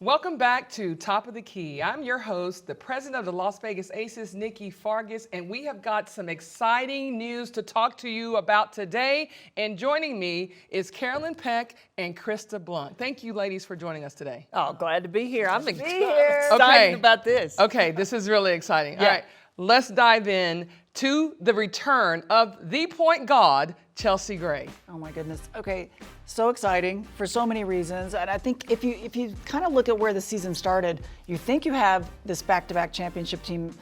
Welcome back to Top of the Key. I'm your host, the president of the Las Vegas Aces, Nikki Fargas, and we have got some exciting news to talk to you about today. And joining me is Carolyn Peck and Krista Blunt. Thank you, ladies, for joining us today. Oh, glad to be here. I'm excited about this. Okay, this is really exciting. All right, let's dive in to the return of the point guard, Chelsea Gray. Oh my goodness. Okay, so exciting for so many reasons. And I think if you kind of look at where the season started, you think you have this back-to-back championship team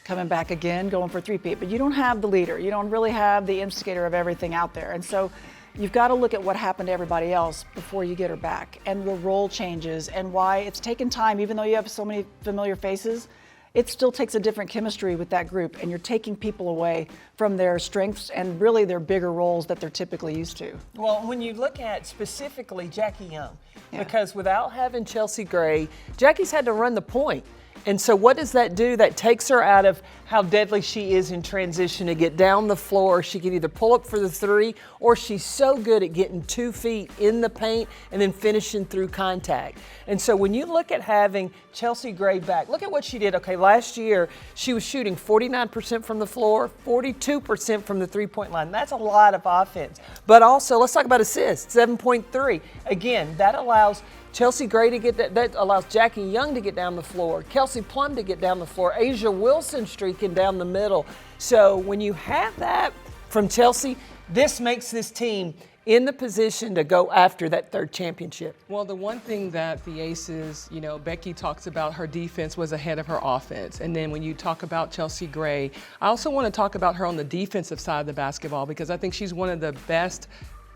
coming back again, going for three-peat, but you don't have the leader. You don't really have the instigator of everything out there. And so you've got to look at what happened to everybody else before you get her back, and the role changes, and why it's taken time, even though you have so many familiar faces. It still takes a different chemistry with that group, and you're taking people away from their strengths and really their bigger roles that they're typically used to. Well, when you look at specifically Jackie Young, because without having Chelsea Gray, Jackie's had to run the point. And so what does that do? That takes her out of how deadly she is in transition to get down the floor. She can either pull up for the three, or she's so good at getting 2 feet in the paint and then finishing through contact. And so when you look at having Chelsea Gray back, look at what she did. Okay, last year she was shooting 49% from the floor, 42% from the three-point line. That's a lot of offense. But also, let's talk about assists, 7.3. Again, that allows Chelsea Gray to get that allows Jackie Young to get down the floor, Kelsey Plum to get down the floor, A'ja Wilson streaking down the middle. So when you have that from Chelsea, this makes this team in the position to go after that third championship. Well, the one thing that the Aces, Becky talks about, her defense was ahead of her offense. And then when you talk about Chelsea Gray, I also want to talk about her on the defensive side of the basketball, because I think she's one of the best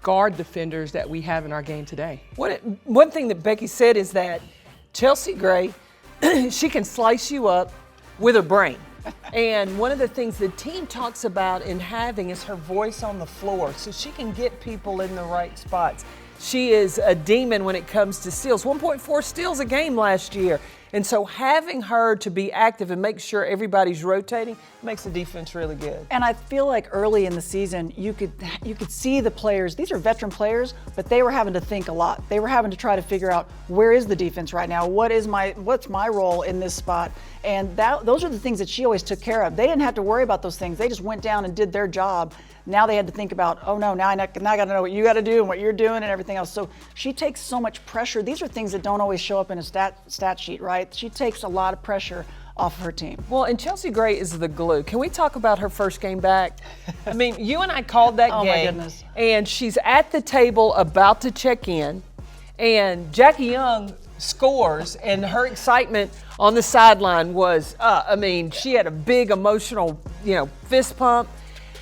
guard defenders that we have in our game today. One thing that Becky said is that Chelsea Gray, she can slice you up with her brain. And one of the things the team talks about in having is her voice on the floor, so she can get people in the right spots. She is a demon when it comes to steals, 1.4 steals a game last year. And so having her to be active and make sure everybody's rotating makes the defense really good. And I feel like early in the season, you could see the players. These are veteran players, but they were having to think a lot. They were having to try to figure out, where is the defense right now? What's my role in this spot? And those are the things that she always took care of. They didn't have to worry about those things. They just went down and did their job. Now they had to think about, oh no, now I got to know what you got to do and what you're doing and everything else. So she takes so much pressure. These are things that don't always show up in a stat sheet, right? She takes a lot of pressure off of her team. Well, and Chelsea Gray is the glue. Can we talk about her first game back? I mean, you and I called that game. Oh my goodness. And she's at the table about to check in, and Jackie Young scores, and her excitement on the sideline was, she had a big emotional, fist pump.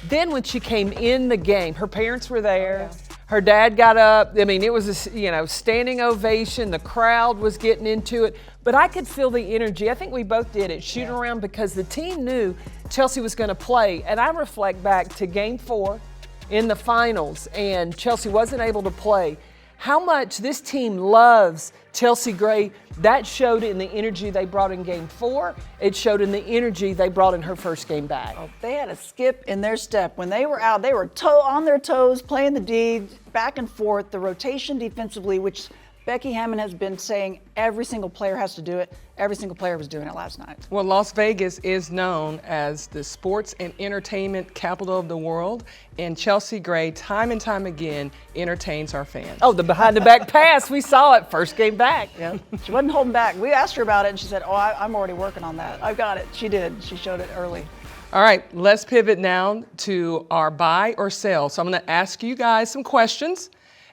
Then when she came in the game, her parents were there. Oh, yeah. Her dad got up. I mean, it was a standing ovation. The crowd was getting into it. But I could feel the energy. I think we both did it, shooting around, because the team knew Chelsea was going to play. And I reflect back to Game 4 in the finals, and Chelsea wasn't able to play. How much this team loves Chelsea Gray, that showed in the energy they brought in Game 4. It showed in the energy they brought in her first game back. Oh, they had a skip in their step. When they were out, they were on their toes, playing the D, back and forth, the rotation defensively, which Becky Hammon has been saying every single player has to do it. Every single player was doing it last night. Well, Las Vegas is known as the sports and entertainment capital of the world, and Chelsea Gray, time and time again, entertains our fans. Oh, the behind-the-back pass, we saw it first game back. Yeah, she wasn't holding back. We asked her about it, and she said, I'm already working on that. I've got it. She did. She showed it early. All right, let's pivot now to our buy or sell. So I'm going to ask you guys some questions,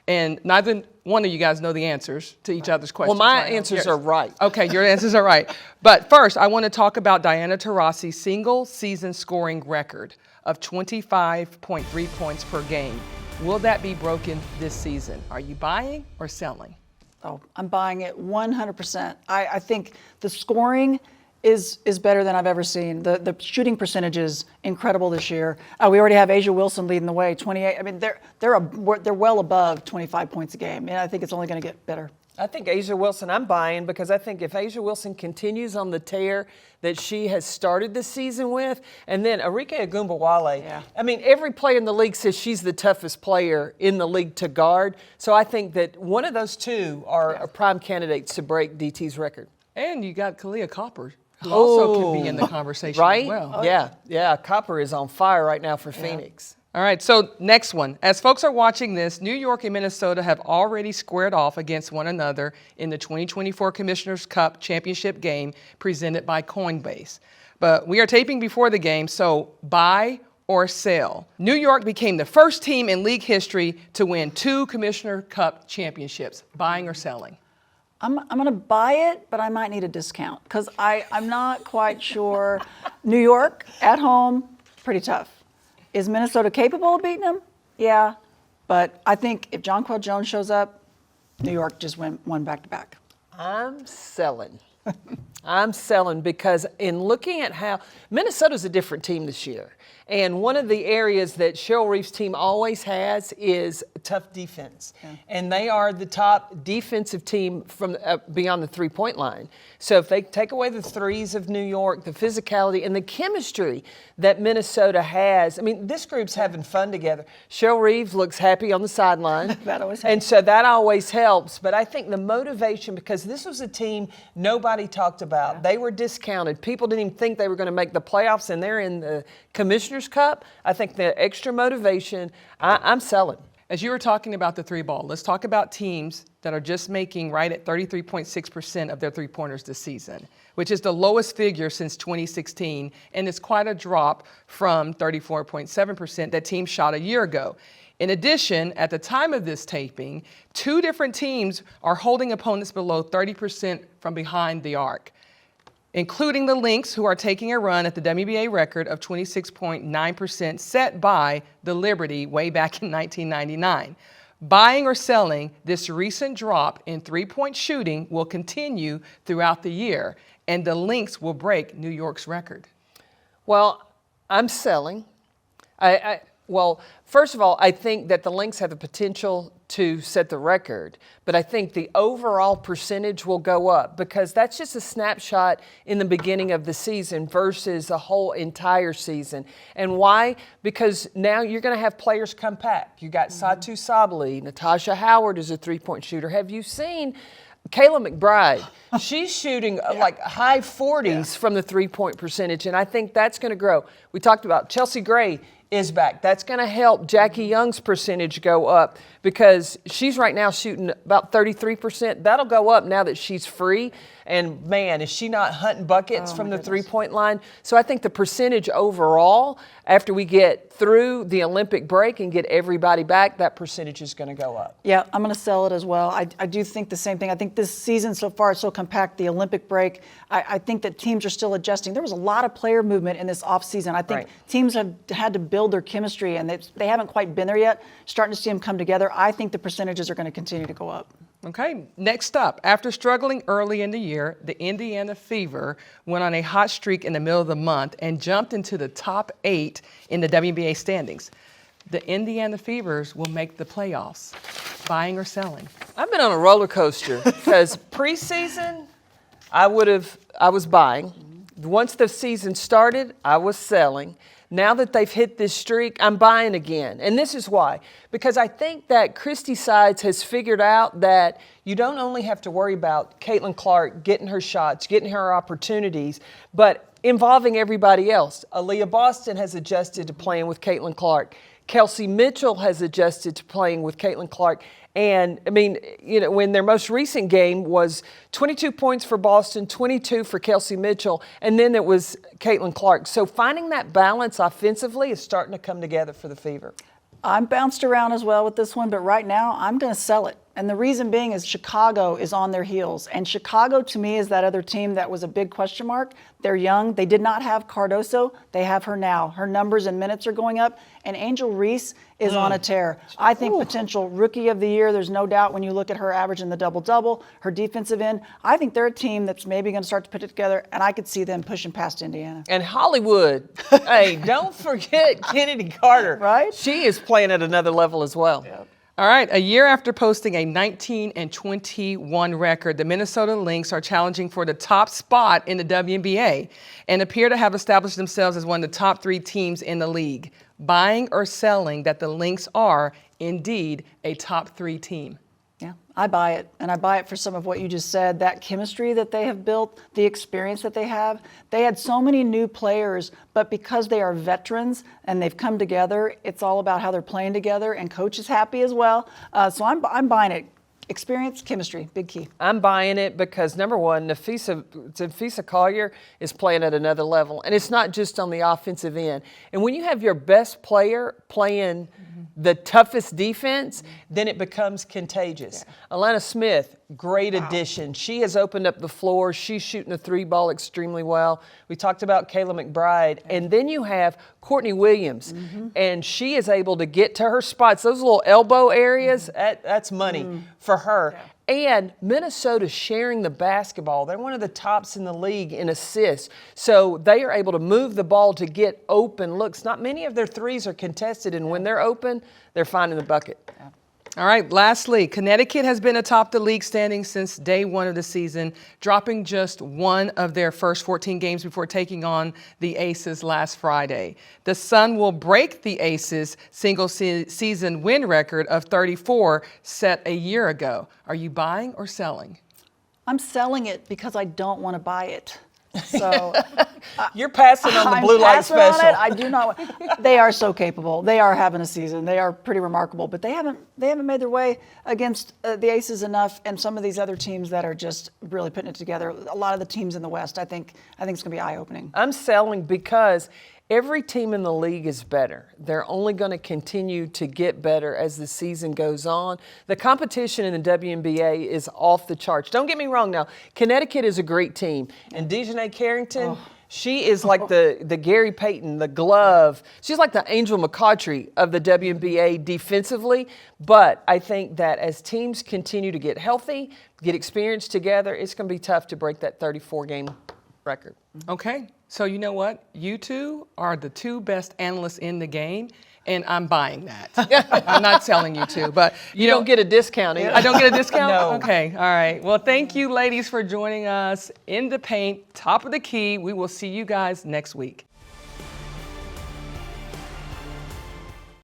and neither one of you guys know the answers to each other's questions. Well, my answers are right. Okay, your answers are right. But first, I want to talk about Diana Taurasi's single season scoring record of 25.3 points per game. Will that be broken this season? Are you buying or selling? Oh, I'm buying it 100%. I think the scoring is better than I've ever seen. The shooting percentage is incredible this year. We already have A'ja Wilson leading the way, 28. I mean, they're well above 25 points a game, and I think it's only going to get better. I think Asia Wilson, I'm buying, because I think if Asia Wilson continues on the tear that she has started this season with, and then Arike Ogunbowale, I mean, every player in the league says she's the toughest player in the league to guard. So I think that one of those two are prime candidates to break DT's record. And you got Kalia Copper, who also could be in the conversation Right? as well. Yeah. Copper is on fire right now for Phoenix. All right, so next one. As folks are watching this, New York and Minnesota have already squared off against one another in the 2024 Commissioner's Cup Championship game presented by Coinbase. But we are taping before the game, so buy or sell. New York became the first team in league history to win 2 Commissioner Cup championships. Buying or selling? I'm going to buy it, but I might need a discount because I'm not quite sure. New York at home, pretty tough. Is Minnesota capable of beating them? Yeah, but I think if Jonquel Jones shows up, New York just won back-to-back. I'm selling. I'm selling because in looking at how Minnesota's a different team this year. And one of the areas that Cheryl Reeve's team always has is tough defense. And they are the top defensive team from beyond the three-point line. So if they take away the threes of New York, the physicality and the chemistry that Minnesota has, I mean, this group's having fun together. Cheryl Reeves looks happy on the sideline. That always helps. And so that always helps. But I think the motivation, because this was a team nobody talked about. They were discounted. People didn't even think they were going to make the playoffs, and they're in the Commissioner's Cup. I think the extra motivation, I'm selling. As you were talking about the 3-ball, let's talk about teams that are just making right at 33.6% of their three-pointers this season, which is the lowest figure since 2016, and it's quite a drop from 34.7% that teams shot a year ago. In addition, at the time of this taping, 2 different teams are holding opponents below 30% from behind the arc, including the Lynx, who are taking a run at the WNBA record of 26.9% set by the Liberty way back in 1999. Buying or selling, this recent drop in three-point shooting will continue throughout the year, and the Lynx will break New York's record. Well, I'm selling. Well, first of all, I think that the Lynx have the potential to set the record, but I think the overall percentage will go up because that's just a snapshot in the beginning of the season versus the whole entire season. And why? Because now you're going to have players come back. You got Satu Sabali, Natasha Howard is a three-point shooter. Have you seen Kayla McBride? She's shooting like high 40s from the three-point percentage, and I think that's going to grow. We talked about Chelsea Gray is back. That's going to help Jackie Young's percentage go up because she's right now shooting about 33%. That'll go up now that she's free. And man, is she not hunting buckets from the three-point line? So I think the percentage overall, after we get through the Olympic break and get everybody back, that percentage is going to go up. Yeah, I'm going to sell it as well. I do think the same thing. I think this season so far is so compact, the Olympic break. I think that teams are still adjusting. There was a lot of player movement in this offseason. I think teams have had to build their chemistry, and they haven't quite been there yet. Starting to see them come together. I think the percentages are going to continue to go up. Okay, next up, after struggling early in the year, the Indiana Fever went on a hot streak in the middle of the month and jumped into the top 8 in the WNBA standings. The Indiana Fevers will make the playoffs. Buying or selling? I've been on a roller coaster because preseason, I was buying. Once the season started, I was selling. Now that they've hit this streak, I'm buying again. And this is why. Because I think that Christy Sides has figured out that you don't only have to worry about Caitlin Clark getting her shots, getting her opportunities, but involving everybody else. Aaliyah Boston has adjusted to playing with Caitlin Clark. Kelsey Mitchell has adjusted to playing with Caitlin Clark. And, I mean, you know, when their most recent game was 22 points for Boston, 22 for Kelsey Mitchell, and then it was Caitlin Clark. So finding that balance offensively is starting to come together for the Fever. I'm bounced around as well with this one, but right now I'm going to sell it. And the reason being is Chicago is on their heels. And Chicago, to me, is that other team that was a big question mark. They're young. They did not have Cardoso. They have her now. Her numbers and minutes are going up. And Angel Reese is on a tear. I think potential rookie of the year. There's no doubt when you look at her average in the double-double, her defensive end. I think they're a team that's maybe going to start to put it together, and I could see them pushing past Indiana. And Hollywood, hey, don't forget Kennedy Carter. Right? She is playing at another level as well. Yep. All right, a year after posting a 19-21 record, the Minnesota Lynx are challenging for the top spot in the WNBA and appear to have established themselves as one of the top 3 teams in the league. Buying or selling that the Lynx are indeed a top 3 team? Yeah, I buy it. And I buy it for some of what you just said, that chemistry that they have built, the experience that they have. They had so many new players, but because they are veterans and they've come together, it's all about how they're playing together, and coach is happy as well. So I'm buying it. Experience, chemistry, big key. I'm buying it because, number one, Nafisa Collier is playing at another level. And it's not just on the offensive end. And when you have your best player playing the toughest defense, then it becomes contagious. Yeah. Alana Smith, great addition. She has opened up the floor. She's shooting the 3 ball extremely well. We talked about Kayla McBride. And then you have Courtney Williams, and she is able to get to her spots. Those little elbow areas, that's money for her. Yeah. And Minnesota sharing the basketball. They're one of the tops in the league in assists. So they are able to move the ball to get open looks. Not many of their threes are contested, and when they're open, they're finding the bucket. Yeah. All right, lastly, Connecticut has been atop the league standings since day 1 of the season, dropping just 1 of their first 14 games before taking on the Aces last Friday. The Sun will break the Aces' single-season win record of 34 set a year ago. Are you buying or selling? I'm selling it because I don't want to buy it. So you're passing on the blue light special. On it. I do not. They are so capable. They are having a season. They are pretty remarkable. But they haven't made their way against the Aces enough, and some of these other teams that are just really putting it together. A lot of the teams in the West, I think it's going to be eye-opening. I'm selling because every team in the league is better. They're only going to continue to get better as the season goes on. The competition in the WNBA is off the charts. Don't get me wrong now. Connecticut is a great team. And Dejanay Carrington, she is like the Gary Payton, the glove. She's like the Angel McCoughtry of the WNBA defensively. But I think that as teams continue to get healthy, get experience together, it's going to be tough to break that 34-game record. Okay. So you know what? You two are the 2 best analysts in the game, and I'm buying that. I'm not selling you two, but you don't get a discount either. I don't get a discount? No. Okay. All right. Well, thank you, ladies, for joining us in the paint, top of the key. We will see you guys next week.